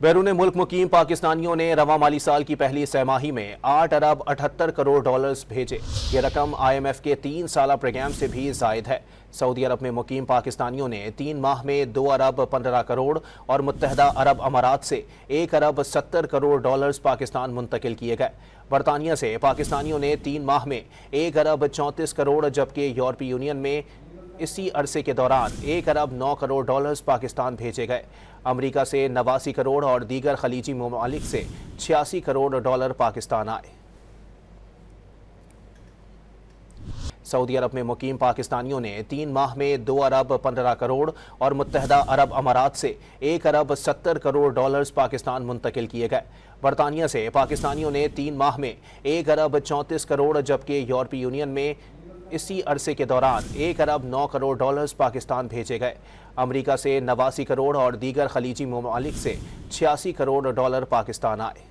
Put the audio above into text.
बैरून मुल्क मुकीम पाकिस्तानियों ने रवां माली साल की पहली सहमाही में 8 अरब 78 करोड़ डॉलर्स भेजे। ये रकम IMF के 3 साला प्रोग्राम से भी जायद है। सऊदी अरब में मुकीम पाकिस्तानियों ने 3 माह में 2 अरब 15 करोड़ और मुत्तहदा अरब अमारात से 1 अरब 70 करोड़ डॉलर्स पाकिस्तान मुंतकिल किए गए। बरतानिया से पाकिस्तानियों ने 3 माह में 1 अरब 34 करोड़, जबकि यूरोपीय यूनियन में इसी अरसे के दौरान 1 अरब 9 करोड़ डॉलर्स पाकिस्तान भेजे गए। अमेरिका से 89 करोड़ और दीगर खलीजी ममालिक से 86 करोड़ डॉलर पाकिस्तान आए। सऊदी अरब में मुकीम पाकिस्तानियों ने 3 माह में 2 अरब 15 करोड़ और मुत्तहदा अरब अमारात से 1 अरब 70 करोड़ डॉलर्स पाकिस्तान मुंतकिल किए गए। बरतानिया से पाकिस्तानियों ने 3 माह में 1 अरब 34 करोड़, जबकि यूरोपीय यूनियन में इसी अरसे के दौरान 1 अरब 9 करोड़ डॉलर्स पाकिस्तान भेजे गए। अमेरिका से 89 करोड़ और दीगर खलीजी ममालिक से 86 करोड़ डॉलर पाकिस्तान आए।